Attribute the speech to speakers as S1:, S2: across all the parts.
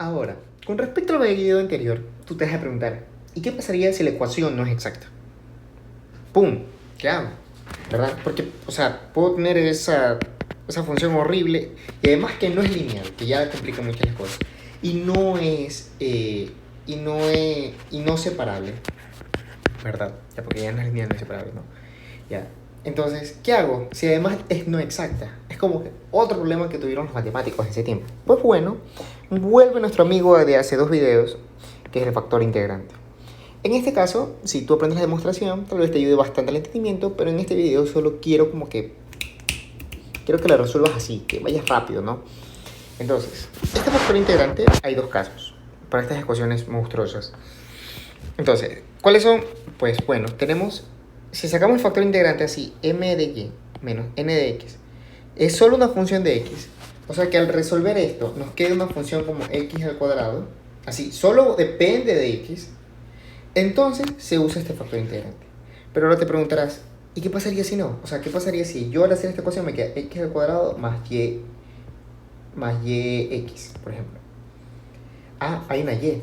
S1: Ahora, con respecto al video anterior, tú te vas a preguntar, ¿y qué pasaría si la ecuación no es exacta? ¡Pum! ¿Qué hago? ¿Verdad? Porque, o sea, puedo tener esa función horrible y además que no es lineal, que ya complica mucho las cosas. Y no es, y no separable, ¿verdad? Ya porque ya no es lineal, no es separable, ¿no? Ya. Entonces, ¿qué hago? Si además es no exacta. Es como que otro problema que tuvieron los matemáticos en ese tiempo. Pues bueno, vuelve nuestro amigo de hace dos videos, que es el factor integrante. En este caso, si tú aprendes la demostración, tal vez te ayude bastante al entendimiento, pero en este video solo quiero como que... Quiero que la resuelvas así, que vayas rápido, ¿no? Entonces, este factor integrante hay dos casos para estas ecuaciones monstruosas. Entonces, ¿cuáles son? Pues bueno, tenemos... Si sacamos el factor integrante así, m de y menos n de x, es solo una función de x. O sea que al resolver esto, nos queda una función como x al cuadrado, así, solo depende de x. Entonces se usa este factor integrante. Pero ahora te preguntarás, ¿y qué pasaría si no? O sea, ¿qué pasaría si yo al hacer esta ecuación me queda x al cuadrado más yx, por ejemplo? Ah, hay una y.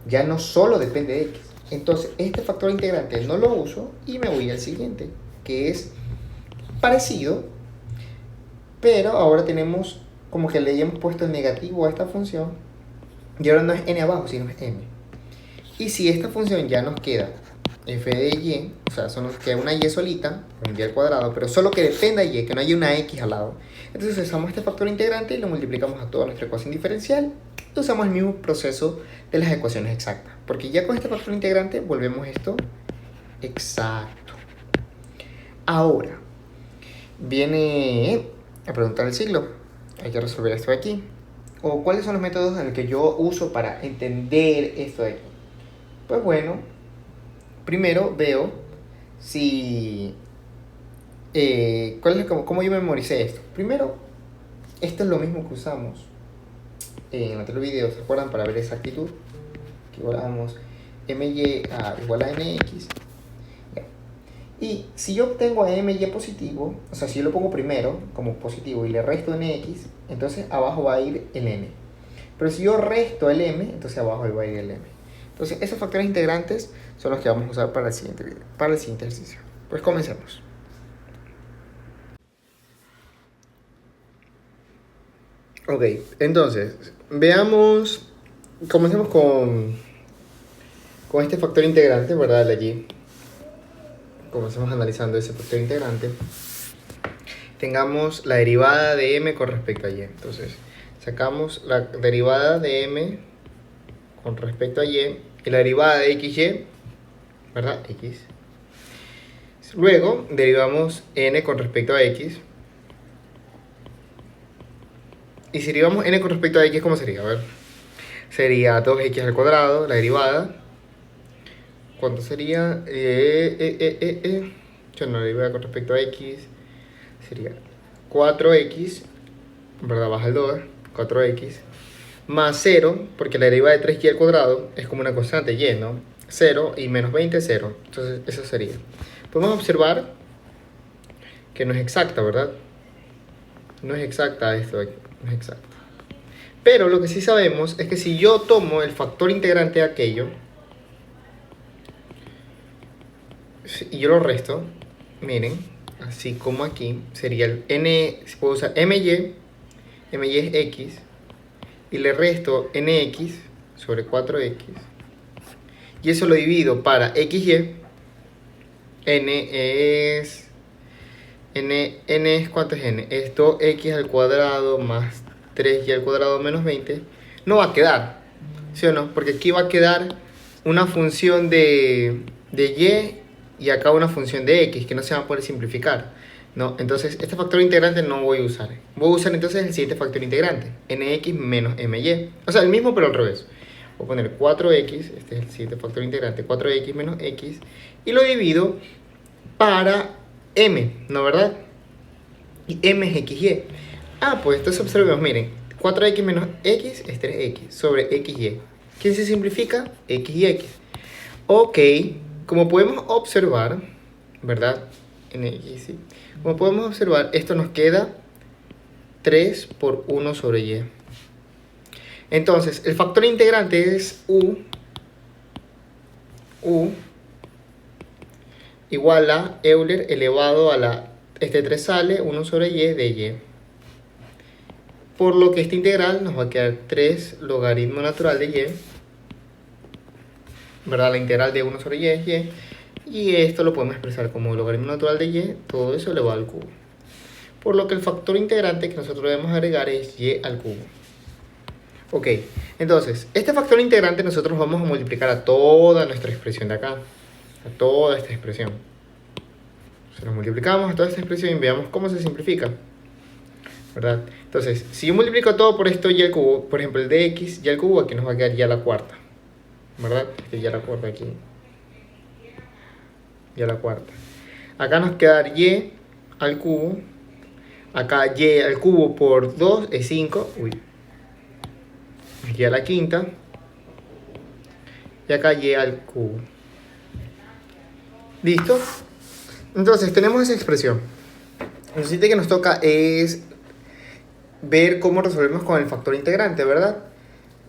S1: Ya no solo depende de x. Entonces, este factor integrante no lo uso y me voy al siguiente, que es parecido, pero ahora tenemos como que le hemos puesto el negativo a esta función y ahora no es n abajo, sino es m. Y si esta función ya nos queda f de y, o sea, solo nos queda una y solita, un y al cuadrado, pero solo que dependa de y, que no haya una x al lado. Entonces usamos este factor integrante y lo multiplicamos a toda nuestra ecuación diferencial y usamos el mismo proceso de las ecuaciones exactas. Porque ya con este factor integrante volvemos esto exacto. Ahora, viene a preguntar el siglo. Hay que resolver esto de aquí. O cuáles son los métodos en los que yo uso para entender esto de aquí. Pues bueno, primero veo si... ¿cómo yo memoricé esto? Primero, esto es lo mismo que usamos en el otro video, ¿se acuerdan? Para ver exactitud, que igualamos my igual a nx. Y si yo obtengo a my positivo, o sea, si yo lo pongo primero como positivo y le resto nx, entonces abajo va a ir el n. Pero si yo resto el m, entonces abajo va a ir el m. Entonces esos factores integrantes son los que vamos a usar para el siguiente video, para el siguiente ejercicio. Pues comencemos. Ok, entonces, veamos, comencemos con este factor integrante, ¿verdad? De allí. Comencemos analizando ese factor integrante. Tengamos la derivada de m con respecto a y. Entonces, sacamos la derivada de m con respecto a y la derivada de xy, ¿verdad? X. Luego, derivamos n con respecto a x. Y si derivamos n con respecto a x, ¿cómo sería? A ver. Sería 2x al cuadrado, la derivada. ¿Cuánto sería? Yo no, la derivada con respecto a x sería 4x, ¿verdad? Baja el 2, 4x, más 0, porque la derivada de 3y al cuadrado es como una constante y, ¿no? 0 y menos 20, 0. Entonces, eso sería. Podemos observar que no es exacta, ¿verdad? No es exacta esto de aquí, no es exacta. Pero lo que sí sabemos es que si yo tomo el factor integrante de aquello y yo lo resto, miren, así como aquí, sería el n, se puede usar my es x, y le resto nx sobre 4x, y eso lo divido para xy, n es, ¿cuánto es n? Es 2x al cuadrado más 3y al cuadrado menos 20, no va a quedar, ¿sí o no? Porque aquí va a quedar una función de y acá una función de x que no se va a poder simplificar, ¿no? Entonces este factor integrante no voy a usar. Voy a usar entonces el siguiente factor integrante, nx menos my. O sea, el mismo pero al revés. Voy a poner 4x, este es el siguiente factor integrante, 4x menos x, y lo divido para m, ¿no verdad? Y m es xy. Ah, pues entonces observemos, miren, 4x menos x es 3x sobre xy. ¿Quién se simplifica? X y x. Ok, como podemos observar, ¿verdad? Sí. Como podemos observar, esto nos queda 3 por 1 sobre y. Entonces, el factor integrante es u igual a Euler elevado a la, este 3 sale, 1 sobre y de y. Por lo que esta integral nos va a quedar 3 logaritmo natural de y, ¿verdad? La integral de 1 sobre y es y. Y esto lo podemos expresar como logaritmo natural de y, todo eso elevado al cubo. Por lo que el factor integrante que nosotros debemos agregar es y al cubo. Ok, entonces, este factor integrante nosotros vamos a multiplicar a toda nuestra expresión de acá. A toda esta expresión. Se lo multiplicamos a toda esta expresión y veamos cómo se simplifica, ¿verdad? Entonces, si yo multiplico todo por esto y al cubo, por ejemplo el de x y al cubo, aquí nos va a quedar y a la cuarta, ¿verdad? Y a la cuarta aquí. Y a la cuarta. Acá nos queda y al cubo. Acá y al cubo por 2 es 5. Uy. Aquí a la quinta. Y acá y al cubo. ¿Listo? Entonces tenemos esa expresión. Lo siguiente que nos toca es ver cómo resolvemos con el factor integrante, ¿verdad?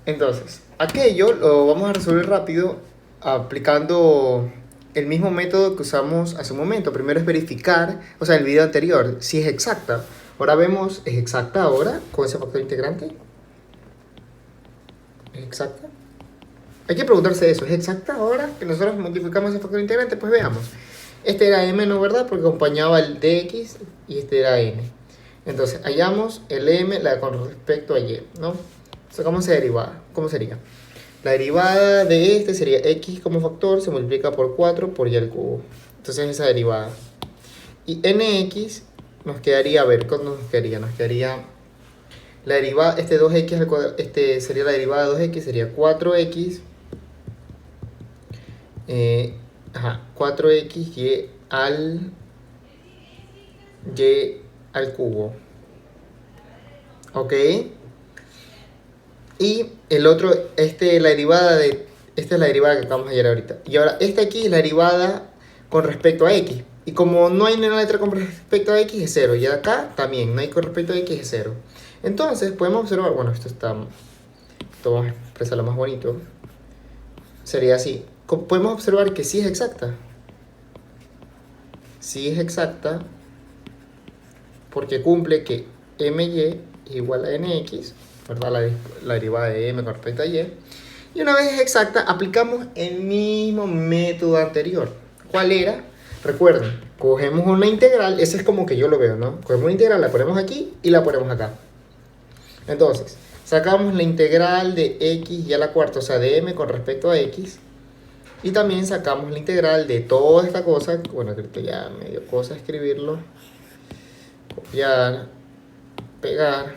S1: Entonces, aquello lo vamos a resolver rápido aplicando el mismo método que usamos hace un momento. Primero es verificar, o sea, el video anterior, si es exacta. Ahora vemos, ¿es exacta ahora con ese factor integrante? ¿Es exacta? Hay que preguntarse eso, ¿es exacta ahora que nosotros multiplicamos ese factor integrante? Pues veamos. Este era m, ¿no? ¿Verdad? Porque acompañaba el dx y este era n. Entonces, hallamos el m con respecto a y, ¿no? Sacamos esa derivada. ¿Cómo sería? La derivada de este sería x como factor, se multiplica por 4 por y al cubo. Entonces, esa derivada. Y nx nos quedaría, a ver, ¿cuándo nos quedaría? Nos quedaría la derivada, este 2x al cuadrado, este sería la derivada de 2x, sería 4x. 4x y al cubo. ¿Ok? Y el otro, la derivada de... Esta es la derivada que acabamos de hallar ahorita. Y ahora, esta aquí es la derivada con respecto a x. Y como no hay ninguna letra con respecto a x, es 0. Y acá también, no hay con respecto a x, es 0. Entonces, podemos observar... Bueno, esto vamos a expresarlo más bonito. Sería así. Podemos observar que sí es exacta. Sí es exacta porque cumple que my es igual a nx, ¿verdad? La derivada de m con respecto a y. Y una vez es exacta, aplicamos el mismo método anterior. ¿Cuál era? Recuerden, cogemos una integral, ese es como que yo lo veo, ¿no? Cogemos una integral, la ponemos aquí y la ponemos acá. Entonces, sacamos la integral de x y a la cuarta, o sea, de m con respecto a x. Y también sacamos la integral de toda esta cosa, bueno, creo que ya medio cosa escribirlo. Copiar, pegar.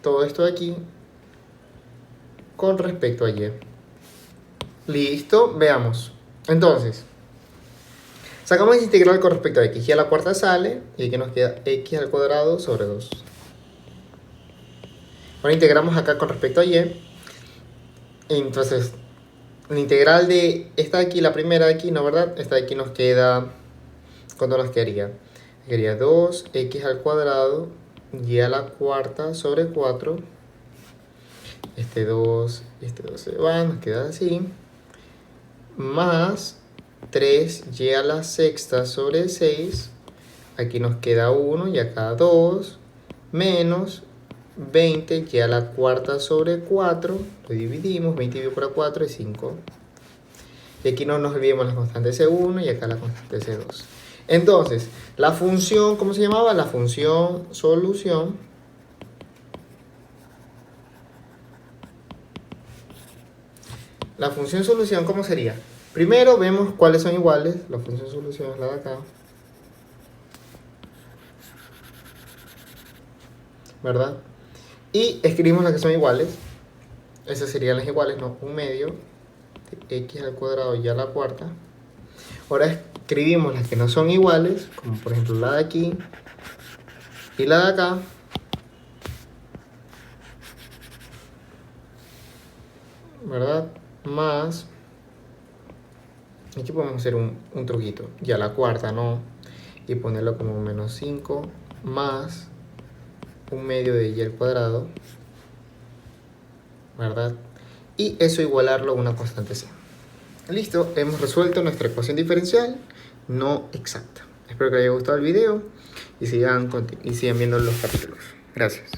S1: Todo esto de aquí con respecto a y. Listo, veamos. Entonces, sacamos la integral con respecto a x. Y a la cuarta sale, y aquí nos queda x al cuadrado sobre 2. Ahora integramos acá con respecto a y. Entonces, la integral de esta de aquí, la primera de aquí, ¿no? ¿Verdad? Esta de aquí nos queda... ¿Cuánto nos quedaría? Quedaría 2x al cuadrado y a la cuarta sobre 4. Este 2 y este 2 se van, nos queda así. Más 3y a la sexta sobre 6. Aquí nos queda 1 y acá 2. Menos 20y a la cuarta sobre 4. Lo dividimos, 20 dividido por 4 es 5. Y aquí no nos olvidemos la constante C1 y acá la constante C2. Entonces, la función, ¿cómo se llamaba? La función solución. La función solución, ¿cómo sería? Primero vemos cuáles son iguales. La función solución es la de acá, ¿verdad? Y escribimos las que son iguales. Esas serían las iguales, ¿no? 1 medio de x al cuadrado y a la cuarta. Ahora escribimos las que no son iguales, como por ejemplo la de aquí y la de acá. ¿Verdad? Más... Aquí podemos hacer un truquito. Y a la cuarta, ¿no? Y ponerlo como menos 5 más 1 medio de y al cuadrado ¿verdad? Y eso igualarlo a una constante C. Listo, hemos resuelto nuestra ecuación diferencial no exacta. Espero que les haya gustado el video y sigan viendo los capítulos. Gracias.